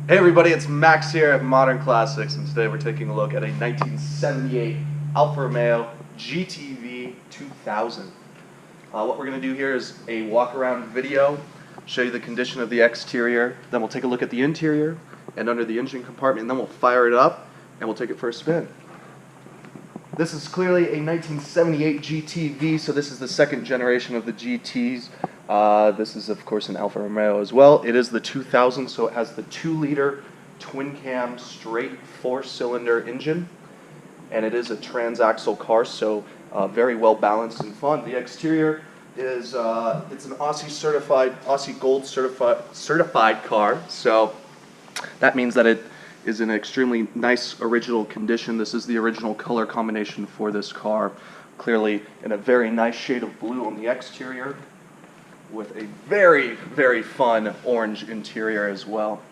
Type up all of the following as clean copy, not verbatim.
Hey everybody, it's Max here at Modern Classics, and today we're taking a look at a 1978 Alfa Romeo GTV 2000. What we're going to do here is a walk-around video, show you the condition of the exterior, then we'll take a look at the interior and under the engine compartment, and then we'll fire it up and we'll take it for a spin. This is clearly a 1978 GTV, so this is the second generation of the GTs. This is, of course, an Alfa Romeo as well. It is the 2000, so it has the 2-liter twin-cam straight 4-cylinder engine, and it is a transaxle car, so very well balanced and fun. The exterior is it's an Aussie Gold certified car, so that means that it is in extremely nice original condition. This is the original color combination for this car, clearly in a very nice shade of blue on the exterior, with a very, very fun orange interior as well.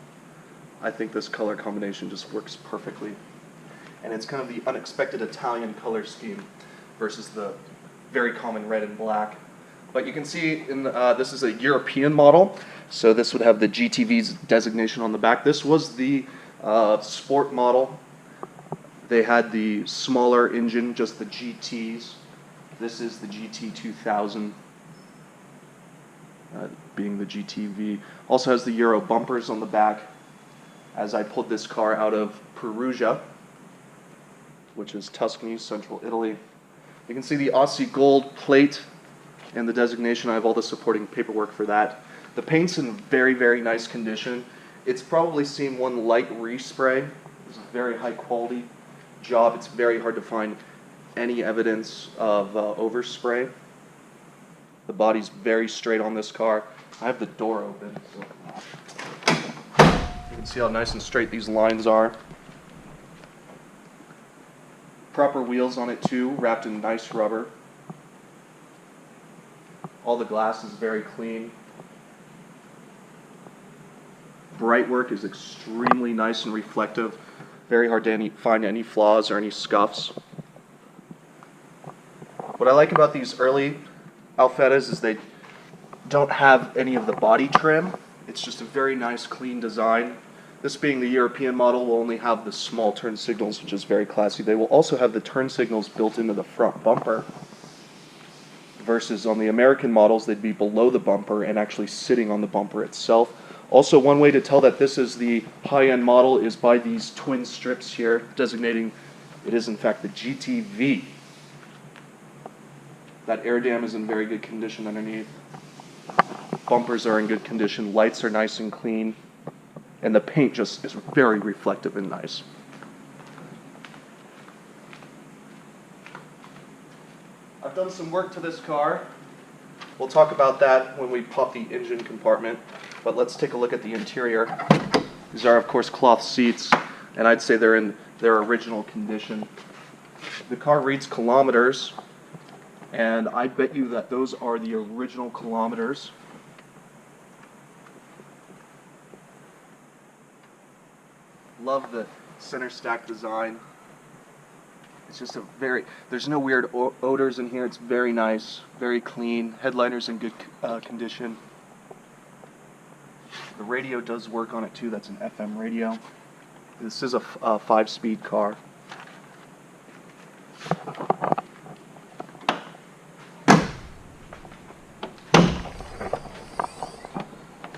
I think this color combination just works perfectly. And it's kind of the unexpected Italian color scheme versus the very common red and black. But you can see in this is a European model, so this would have the GTV's designation on the back. This was the sport model. They had the smaller engine, just the GTs. This is the GT 2000. Being the GTV. Also has the Euro bumpers on the back, as I pulled this car out of Perugia, which is Tuscany, central Italy. You can see the Aussie Gold plate and the designation. I have all the supporting paperwork for that. The paint's in very, very nice condition. It's probably seen one light respray. It's a very high quality job. It's very hard to find any evidence of overspray. The body's very straight on this car. I have the door open, so you can see how nice and straight these lines are. Proper wheels on it too, wrapped in nice rubber. All the glass is very clean. Bright work is extremely nice and reflective. Very hard to find any flaws or any scuffs. What I like about these early Alfettas is they don't have any of the body trim. It's just a very nice clean design. This being the European model will only have the small turn signals, which is very classy. They will also have the turn signals built into the front bumper, versus on the American models they'd be below the bumper and actually sitting on the bumper itself. Also, one way to tell that this is the high-end model is by these twin strips here designating it is in fact the GTV. That air dam is in very good condition underneath. Bumpers are in good condition. Lights are nice and clean. And the paint just is very reflective and nice. I've done some work to this car. We'll talk about that when we pop the engine compartment. But let's take a look at the interior. These are, of course, cloth seats, and I'd say they're in their original condition. The car reads kilometers, and I bet you that those are the original kilometers. Love the center stack design. It's just there's no weird odors in here. It's very nice, very clean. Headliner's in good condition. The radio does work on it too. That's an FM radio. This is a 5-speed car.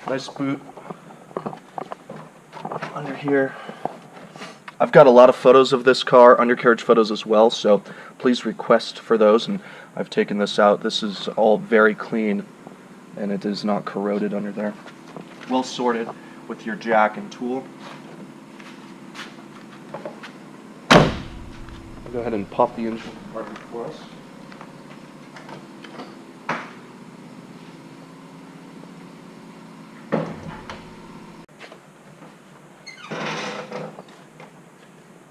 Nice boot under here. I've got a lot of photos of this car, undercarriage photos as well, so please request for those, and I've taken this out. This is all very clean, and it is not corroded under there. Well sorted with your jack and tool. I'll go ahead and pop the engine compartment for us.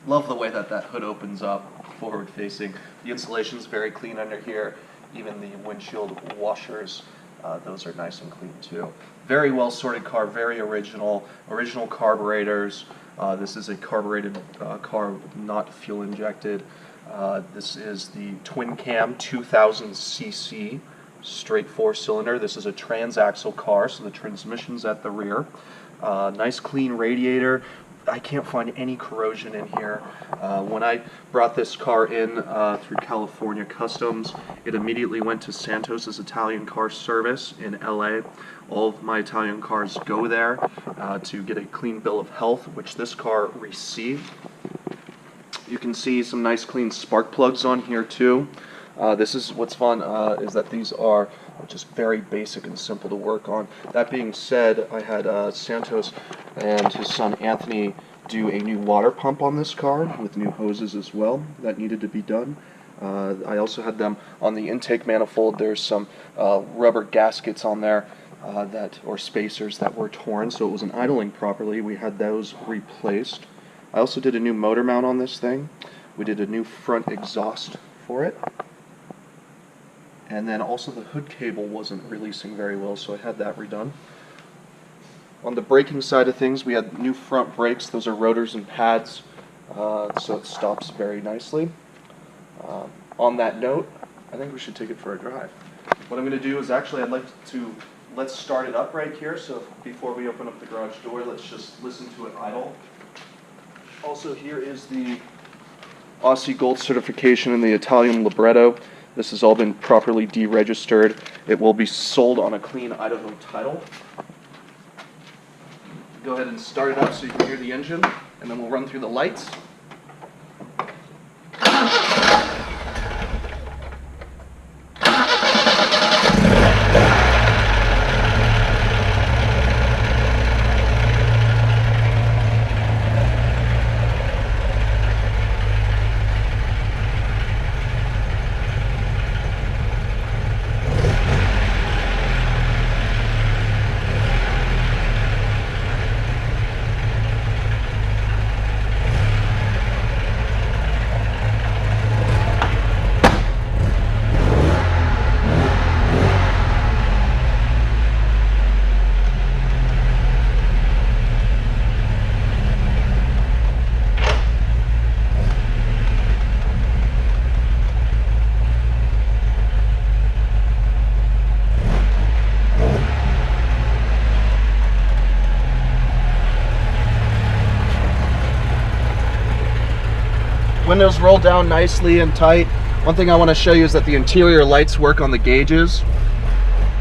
Love the way that hood opens up, forward facing. The insulation's very clean under here. Even the windshield washers, those are nice and clean too. Very well sorted car, very original carburetors. This is a carbureted car, not fuel injected. This is the twin cam 2000cc straight 4-cylinder. This is a transaxle car, so the transmission's at the rear. Nice clean radiator. I can't find any corrosion in here. When I brought this car in through California Customs, it immediately went to Santos's Italian car service in LA. All of my Italian cars go there to get a clean bill of health, which this car received. You can see some nice clean spark plugs on here too. This is what's fun, is that these are just very basic and simple to work on. That being said, I had Santos and his son Anthony do a new water pump on this car with new hoses as well. That needed to be done. I also had them on the intake manifold. There's some rubber gaskets on there or spacers that were torn, so it wasn't idling properly. We had those replaced. I also did a new motor mount on this thing. We did a new front exhaust for it. And then also the hood cable wasn't releasing very well, so I had that redone. On the braking side of things, we had new front brakes. Those are rotors and pads, so it stops very nicely. On that note, I think we should take it for a drive. What I'm going to do is let's start it up right here. So before we open up the garage door, let's just listen to it idle. Also, here is the Aussie Gold certification in the Italian libretto. This has all been properly deregistered. It will be sold on a clean Idaho title. Go ahead and start it up so you can hear the engine, and then we'll run through the lights. Windows roll down nicely and tight. One thing I want to show you is that the interior lights work on the gauges.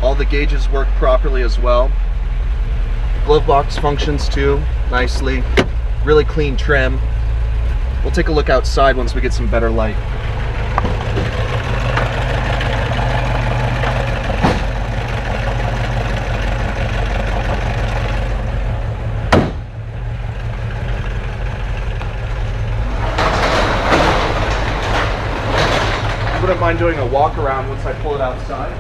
All the gauges work properly as well. Glove box functions too nicely. Really clean trim. We'll take a look outside once we get some better light. I wouldn't mind doing a walk around once I pull it outside.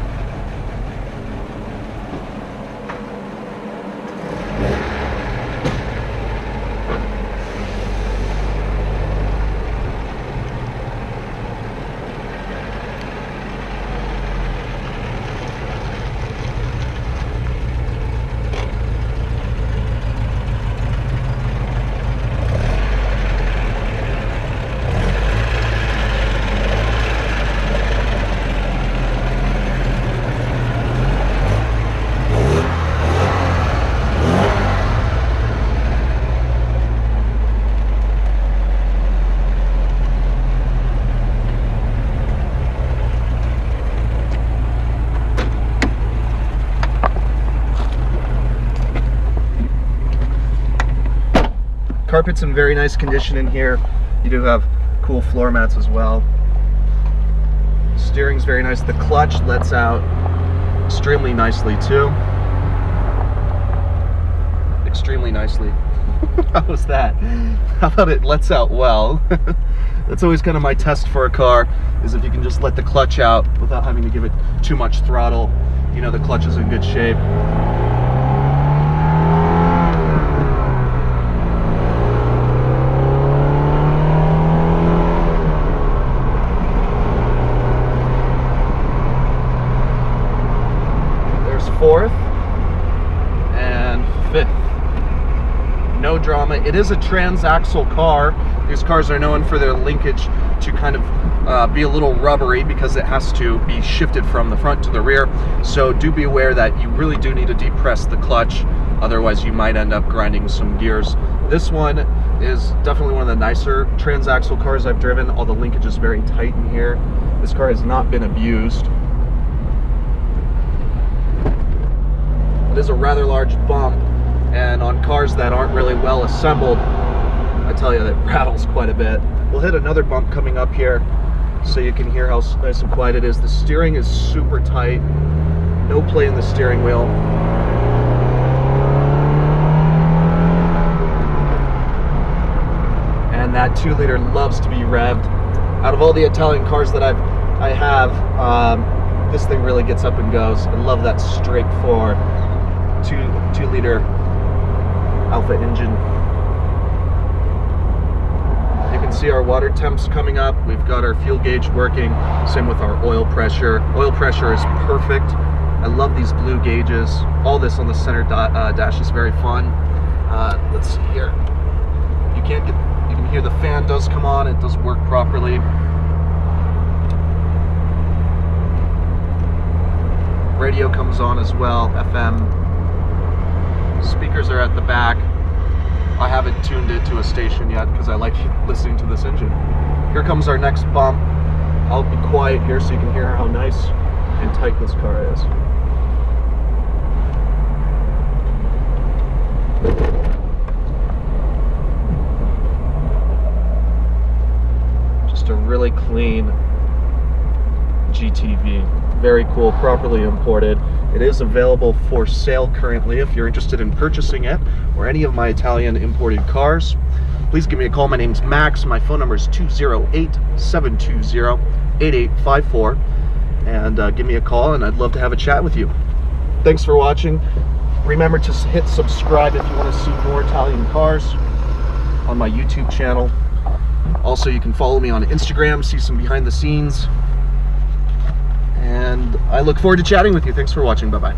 Carpet's in very nice condition in here. You do have cool floor mats as well. Steering's very nice. The clutch lets out extremely nicely too. Extremely nicely. How was that? How about it lets out well? That's always kind of my test for a car, is if you can just let the clutch out without having to give it too much throttle. You know the clutch is in good shape. Fourth and fifth. No drama. It is a transaxle car. These cars are known for their linkage to kind of be a little rubbery because it has to be shifted from the front to the rear. So do be aware that you really do need to depress the clutch Otherwise, you might end up grinding some gears. This one is definitely one of the nicer transaxle cars I've driven. All the linkage is very tight in here. This car has not been abused. It is a rather large bump, and on cars that aren't really well assembled, I tell you, that rattles quite a bit. We'll hit another bump coming up here so you can hear how nice and quiet it is. The steering is super tight, no play in the steering wheel. And that 2-liter loves to be revved. Out of all the Italian cars that I have, this thing really gets up and goes. I love that straightforward 2-liter Alfa engine. You can see our water temps coming up. We've got our fuel gauge working. Same with our oil pressure. Oil pressure is perfect. I love these blue gauges. All this on the center dash is very fun. Let's see here. You can hear the fan does come on. It does work properly. Radio comes on as well, FM. Speakers are at the back. I haven't tuned it to a station yet because I like listening to this engine. Here comes our next bump. I'll be quiet here so you can hear how nice and tight this car is. Just a really clean GTV. Very cool, properly imported. It is available for sale currently if you're interested in purchasing it or any of my Italian imported cars. Please give me a call. My name's Max. My phone number is 208-720-8854. And give me a call, and I'd love to have a chat with you. Thanks for watching. Remember to hit subscribe if you want to see more Italian cars on my YouTube channel. Also, you can follow me on Instagram, see some behind the scenes. And I look forward to chatting with you. Thanks for watching. Bye-bye.